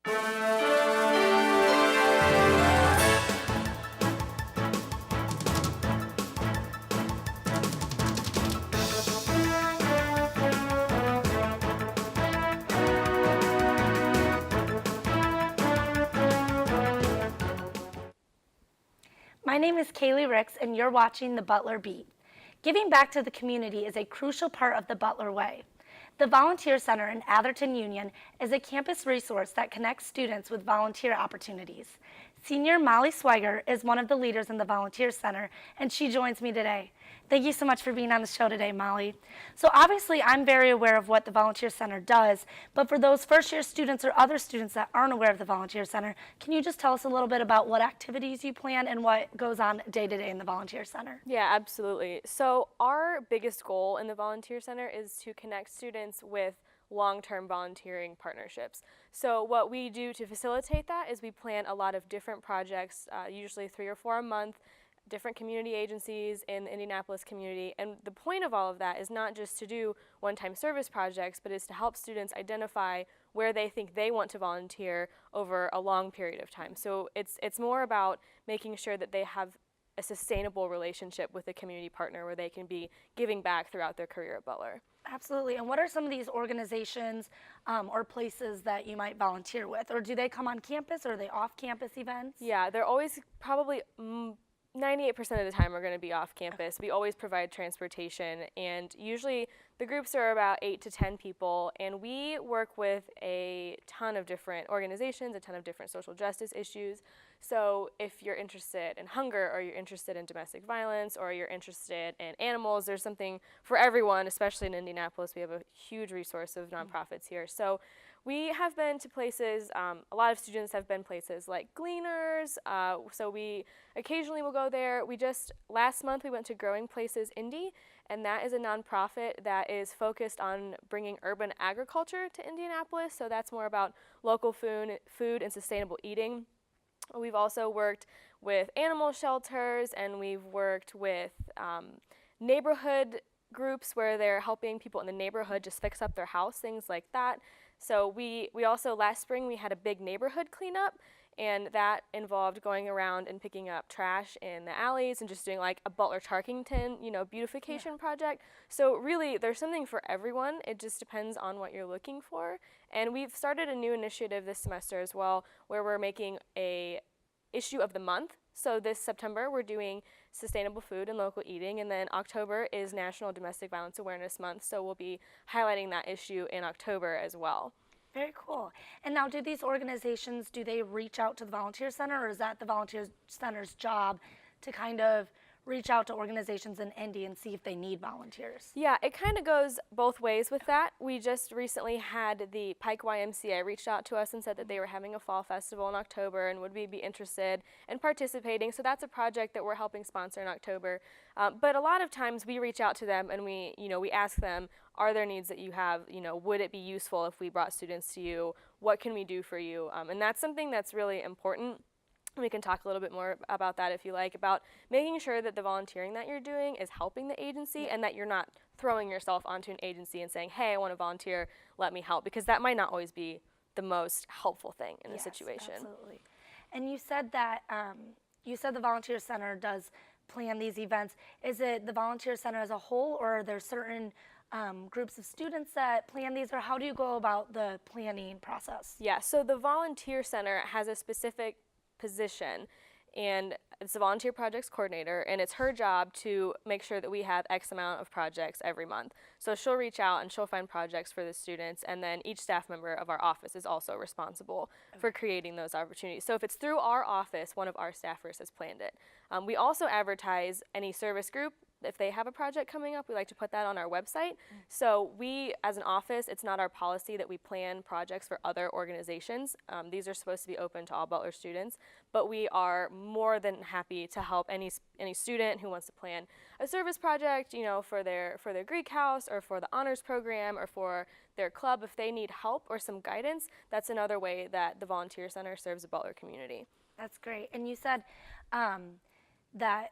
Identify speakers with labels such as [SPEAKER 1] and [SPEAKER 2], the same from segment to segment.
[SPEAKER 1] My name is Kaylee Ricks, and you're watching the Butler Beat. Giving back to the community is a crucial part of the Butler Way. The Volunteer Center in Atherton Union is a campus resource that connects students with volunteer opportunities. Senior Molly Swiger is one of the leaders in the Volunteer Center, and she joins me today. Thank you so much for being on the show today, Molly. So obviously, I'm very aware of what the Volunteer Center does, but for those first-year students or other students that aren't aware of the Volunteer Center, can you just tell us a little bit about what activities you plan and what goes on day-to-day in the Volunteer Center?
[SPEAKER 2] Yeah, absolutely. So our biggest goal in the Volunteer Center is to connect students with long-term volunteering partnerships. So what we do to facilitate that is we plan a lot of different projects, usually 3 or 4 a month, different community agencies in the Indianapolis community. And the point of all of that is not just to do one-time service projects, but is to help students identify where they think they want to volunteer over a long period of time. So it's more about making sure that they have a sustainable relationship with a community partner where they can be giving back throughout their career at Butler.
[SPEAKER 1] Absolutely. And what are some of these organizations or places that you might volunteer with? Or do they come on campus, or are they off-campus events?
[SPEAKER 2] Yeah, they're always probably 98% of the time are going to be off campus. We always provide transportation, and usually the groups are about 8 to 10 people, and we work with a ton of different organizations, a ton of different social justice issues. So if you're interested in hunger, or you're interested in domestic violence, or you're interested in animals, there's something for everyone, especially in Indianapolis. We have a huge resource of nonprofits here. So we have been to places, a lot of students have been places like Gleaners, so we occasionally will go there. Last month we went to Growing Places Indy, and that is a nonprofit that is focused on bringing urban agriculture to Indianapolis, so that's more about local food and sustainable eating. We've also worked with animal shelters, and we've worked with neighborhood groups where they're helping people in the neighborhood just fix up their house, things like that. So we also, last spring, we had a big neighborhood cleanup, and that involved going around and picking up trash in the alleys and just doing like a Butler Tarkington, beautification project. So really, there's something for everyone. It just depends on what you're looking for. And we've started a new initiative this semester as well, where we're making a issue of the month. So this September, we're doing sustainable food and local eating, and then October is National Domestic Violence Awareness Month, so we'll be highlighting that issue in October as well.
[SPEAKER 1] Very cool. And now, do these organizations, do they reach out to the Volunteer Center, or is that the Volunteer Center's job to kind of reach out to organizations in Indy and see if they need volunteers?
[SPEAKER 2] Yeah, it kind of goes both ways with that. We just recently had the Pike YMCA reached out to us and said that they were having a fall festival in October and would we be interested in participating. So that's a project that we're helping sponsor in October. But a lot of times we reach out to them and we ask them, are there needs that you have? Would it be useful if we brought students to you? What can we do for you? And that's something that's really important. We can talk a little bit more about that if you like, about making sure that the volunteering that you're doing is helping the agency and that you're not throwing yourself onto an agency and saying, hey, I want to volunteer, let me help, because that might not always be the most helpful thing in a situation.
[SPEAKER 1] Absolutely. And you said that, the Volunteer Center does plan these events. Is it the Volunteer Center as a whole, or are there certain groups of students that plan these, or how do you go about the planning process?
[SPEAKER 2] Yeah, so the Volunteer Center has a specific position, and it's a volunteer projects coordinator, and it's her job to make sure that we have X amount of projects every month. So she'll reach out and she'll find projects for the students, and then each staff member of our office is also responsible for creating those opportunities. So if it's through our office, one of our staffers has planned it. We also advertise any service group. If they have a project coming up, we like to put that on our website. So we, as an office, it's not our policy that we plan projects for other organizations. These are supposed to be open to all Butler students, but we are more than happy to help any student who wants to plan a service project, for their Greek house, or for the honors program, or for their club. If they need help or some guidance, that's another way that the Volunteer Center serves the Butler community.
[SPEAKER 1] That's great. And you said that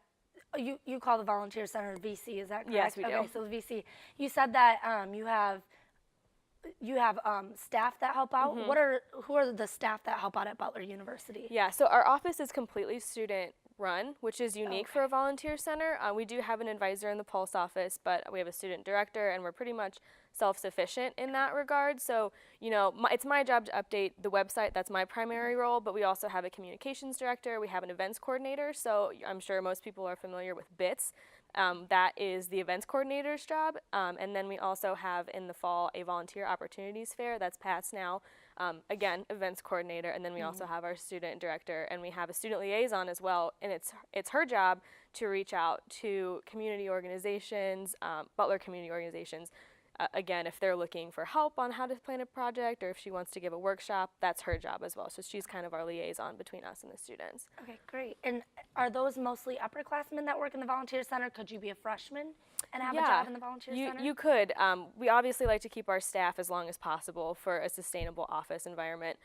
[SPEAKER 1] you call the Volunteer Center VC, is that correct?
[SPEAKER 2] Yes, we do.
[SPEAKER 1] Okay, so the VC. You said that you have you have staff that help out. Who are the staff that help out at Butler University?
[SPEAKER 2] Yeah, so our office is completely student run, which is unique
[SPEAKER 1] Okay.
[SPEAKER 2] for a volunteer center. We do have an advisor in the Pulse office, but we have a student director, and we're pretty much self-sufficient in that regard. So, it's my job to update the website. That's my primary role, but we also have a communications director. We have an events coordinator. So I'm sure most people are familiar with BITS. That is the events coordinator's job. And then we also have in the fall a volunteer opportunities fair. That's Pat's now. Again, events coordinator. And then we also have our student director, and we have a student liaison as well. And it's her job to reach out to community organizations, Butler community organizations. Again, if they're looking for help on how to plan a project, or if she wants to give a workshop, that's her job as well. So she's kind of our liaison between us and the students.
[SPEAKER 1] Okay, great. And are those mostly upperclassmen that work in the volunteer center? Could you be a freshman and have a job in the volunteer center?
[SPEAKER 2] You could. We obviously like to keep our staff as long as possible for a sustainable office environment.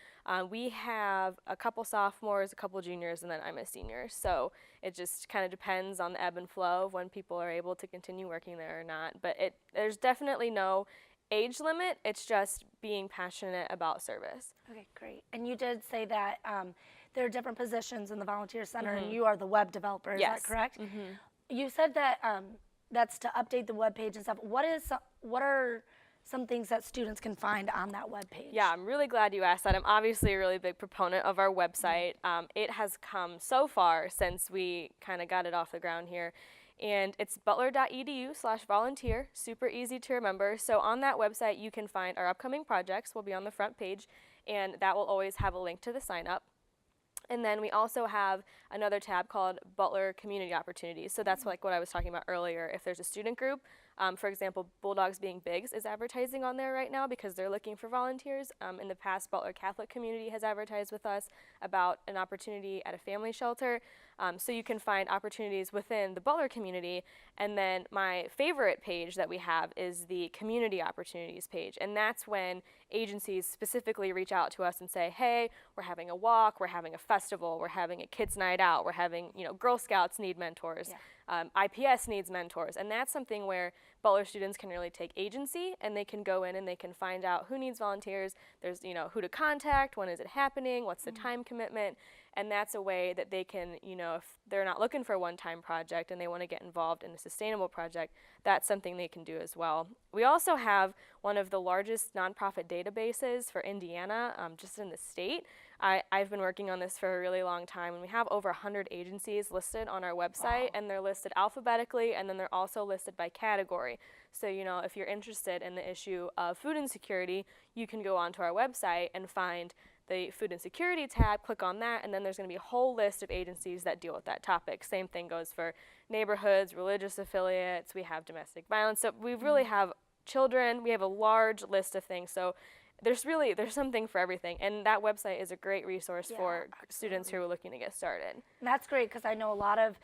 [SPEAKER 2] We have a couple sophomores, a couple juniors, and then I'm a senior. So it just kind of depends on the ebb and flow of when people are able to continue working there or not. But there's definitely no age limit. It's just being passionate about service.
[SPEAKER 1] Okay, great. And you did say that there are different positions in the volunteer center, and you are the web developer. Is that correct? You said that that's to update the web page and stuff. What are some things that students can find on that web page?
[SPEAKER 2] Yeah, I'm really glad you asked that. I'm obviously a really big proponent of our website. It has come so far since we kind of got it off the ground here. And it's butler.edu/volunteer, super easy to remember. So on that website, you can find our upcoming projects will be on the front page, and that will always have a link to the sign up. And then we also have another tab called Butler Community Opportunities. So that's like what I was talking about earlier. If there's a student group, for example, Bulldogs Being Bigs is advertising on there right now because they're looking for volunteers. In the past, Butler Catholic Community has advertised with us about an opportunity at a family shelter. So you can find opportunities within the Butler community. And then my favorite page that we have is the Community Opportunities page. And that's when agencies specifically reach out to us and say, hey, we're having a walk, we're having a festival, we're having a kids' night out, we're having, Girl Scouts need mentors. IPS needs mentors, and that's something where Butler students can really take agency, and they can go in and they can find out who needs volunteers. There's, who to contact, when is it happening, what's the time commitment, and that's a way that they can, if they're not looking for a one-time project and they want to get involved in a sustainable project, that's something they can do as well. We also have one of the largest nonprofit databases for Indiana, just in the state. I've been working on this for a really long time, and we have over 100 agencies listed on our website, and they're listed alphabetically, and then they're also listed by category. So, if you're interested in the issue of food insecurity, you can go onto our website and find the food insecurity tab, click on that, and then there's going to be a whole list of agencies that deal with that topic. Same thing goes for neighborhoods, religious affiliates, we have domestic violence. So we really have children, we have a large list of things. So there's something for everything, and that website is a great resource for students who are looking to get started.
[SPEAKER 1] And that's great because I know a lot of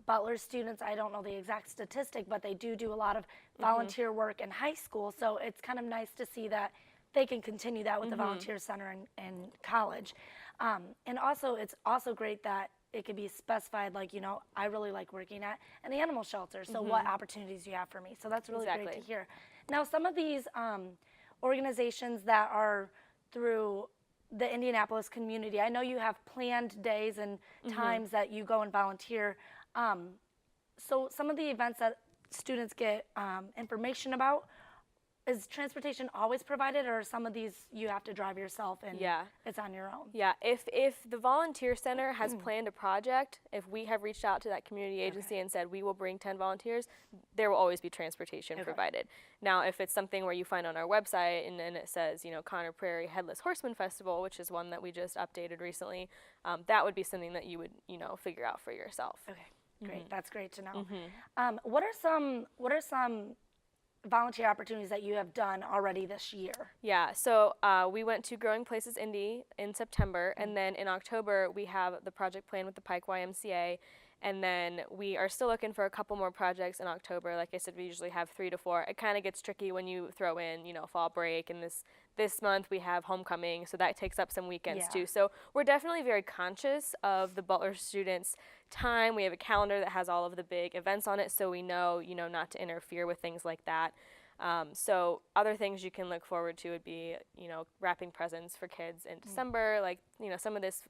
[SPEAKER 1] Butler students, I don't know the exact statistic, but they do a lot of volunteer work in high school, so it's kind of nice to see that they can continue that with the volunteer center in college. And also, it's also great that it can be specified, like, I really like working at an animal shelter, so what opportunities do you have for me? So that's really great to hear. Now, some of these organizations that are through the Indianapolis community, I know you have planned days and times that you go and volunteer. So some of the events that students get information about, is transportation always provided, or some of these you have to drive yourself and it's on your own?
[SPEAKER 2] Yeah, if the volunteer center has planned a project, if we have reached out to that community agency and said we will bring 10 volunteers, there will always be transportation provided. Now, if it's something where you find on our website and then it says, Conner Prairie Headless Horseman Festival, which is one that we just updated recently, that would be something that you would, figure out for yourself.
[SPEAKER 1] Okay, great. That's great to know. What are some volunteer opportunities that you have done already this year?
[SPEAKER 2] Yeah, so we went to Growing Places Indy in September, and then in October we have the project plan with the Pike YMCA, and then we are still looking for a couple more projects in October. Like I said, we usually have 3 to 4. It kind of gets tricky when you throw in, fall break, and this month we have homecoming, so that takes up some weekends too. So we're definitely very conscious of the Butler students' time. We have a calendar that has all of the big events on it, so we know, not to interfere with things like that. So other things you can look forward to would be, wrapping presents for kids in December, like, some of this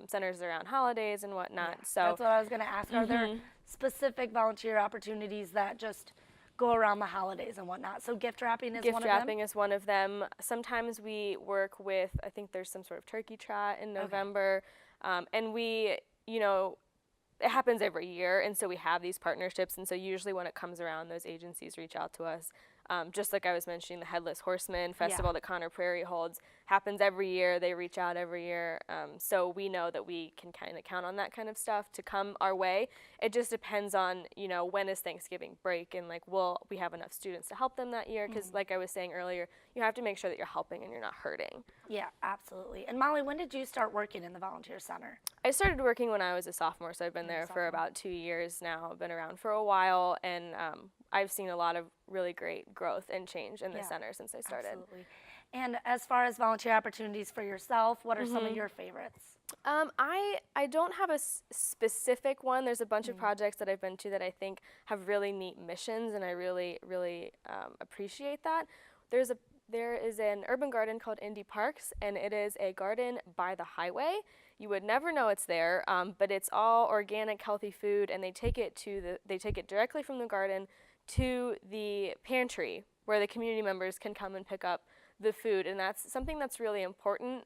[SPEAKER 2] centers around holidays and whatnot.
[SPEAKER 1] Yeah,
[SPEAKER 2] So
[SPEAKER 1] that's what I was going to ask. Are there specific volunteer opportunities that just go around the holidays and whatnot? So gift wrapping is one of them?
[SPEAKER 2] Gift wrapping is one of them. Sometimes we work with, I think there's some sort of turkey trot in November, and we, it happens every year, and so we have these partnerships, and so usually when it comes around, those agencies reach out to us. Just like I was mentioning, the Headless Horseman Festival that Connor Prairie holds happens every year. They reach out every year. So we know that we can kind of count on that kind of stuff to come our way. It just depends on, when is Thanksgiving break, and like, will we have enough students to help them that year? Because like I was saying earlier, you have to make sure that you're helping and you're not hurting.
[SPEAKER 1] Yeah, absolutely. And Molly, when did you start working in the volunteer center?
[SPEAKER 2] I started working when I was a sophomore, so I've been there for about 2 years now. I've been around for a while, and I've seen a lot of really great growth and change in the center since I started.
[SPEAKER 1] Absolutely. And as far as volunteer opportunities for yourself, what are some of your favorites?
[SPEAKER 2] I don't have a specific one. There's a bunch of projects that I've been to that I think have really neat missions, and I really, really appreciate that. There is an urban garden called Indy Parks, and it is a garden by the highway. You would never know it's there, but it's all organic, healthy food, and they take it directly from the garden to the pantry where the community members can come and pick up the food. And that's something that's really important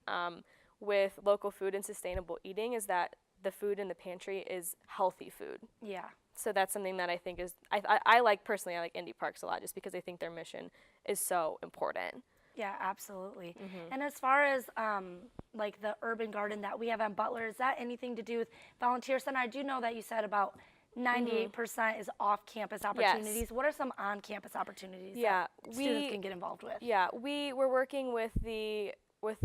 [SPEAKER 2] with local food and sustainable eating, is that the food in the pantry is healthy food.
[SPEAKER 1] Yeah.
[SPEAKER 2] So that's something that I think is, I like personally, I like Indy Parks a lot just because I think their mission is so important.
[SPEAKER 1] Yeah, absolutely. And as far as like the urban garden that we have in Butler, is that anything to do with Volunteer Center? I do know that you said about 98% is off-campus opportunities.
[SPEAKER 2] Yes.
[SPEAKER 1] What are some on-campus opportunities that students can get involved with?
[SPEAKER 2] Yeah, we were working with the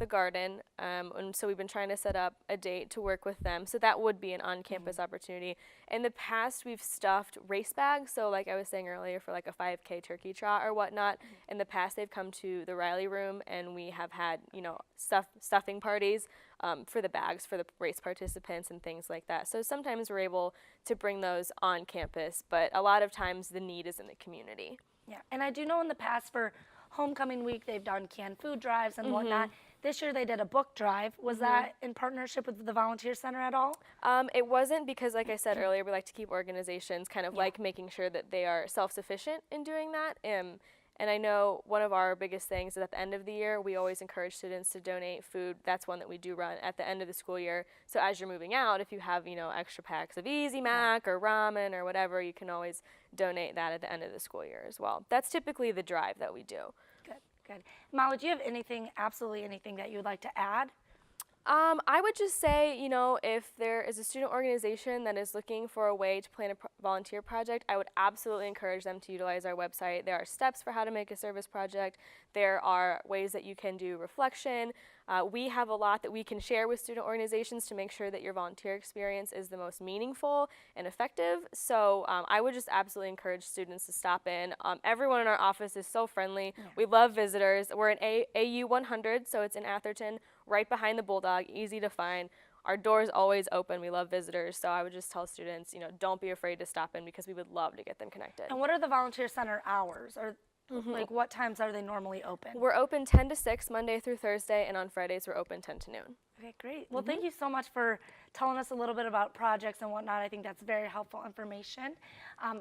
[SPEAKER 2] garden, and so we've been trying to set up a date to work with them. So that would be an on-campus opportunity. In the past, we've stuffed race bags. So like I was saying earlier, for like a 5K turkey trot or whatnot, in the past they've come to the Riley Room, and we have had, stuffing parties for the bags for the race participants and things like that. So sometimes we're able to bring those on campus, but a lot of times the need is in the community.
[SPEAKER 1] Yeah, and I do know in the past for Homecoming Week, they've done canned food drives and whatnot. This year they did a book drive. Was that in partnership with the Volunteer Center at all?
[SPEAKER 2] It wasn't, because like I said earlier, we like to keep organizations kind of like making sure that they are self-sufficient in doing that. And I know one of our biggest things is at the end of the year, we always encourage students to donate food. That's one that we do run at the end of the school year. So as you're moving out, if you have, extra packs of Easy Mac or ramen or whatever, you can always donate that at the end of the school year as well. That's typically the drive that we do.
[SPEAKER 1] Good. Molly, do you have absolutely anything that you would like to add?
[SPEAKER 2] I would just say, if there is a student organization that is looking for a way to plan a volunteer project, I would absolutely encourage them to utilize our website. There are steps for how to make a service project. There are ways that you can do reflection. We have a lot that we can share with student organizations to make sure that your volunteer experience is the most meaningful and effective. So I would just absolutely encourage students to stop in. Everyone in our office is so friendly. Yeah. We love visitors. We're in AU 100, so it's in Atherton, right behind the Bulldog, easy to find. Our door's always open. We love visitors. So I would just tell students, don't be afraid to stop in, because we would love to get them connected.
[SPEAKER 1] And what are the Volunteer Center hours? Or like, what times are they normally open?
[SPEAKER 2] We're open 10 to 6 Monday through Thursday, and on Fridays we're open 10 to noon.
[SPEAKER 1] Okay, great. Well, thank you so much for telling us a little bit about projects and whatnot. I think that's very helpful information.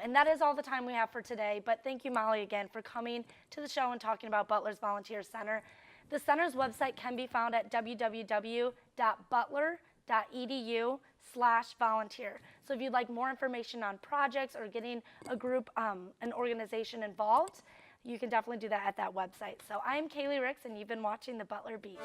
[SPEAKER 1] And that is all the time we have for today. But thank you, Molly, again, for coming to the show and talking about Butler's Volunteer Center. The center's website can be found at www.butler.edu/volunteer. So if you'd like more information on projects or getting a group, an organization involved, you can definitely do that at that website. So I'm Kaylee Ricks, and you've been watching the Butler Beat.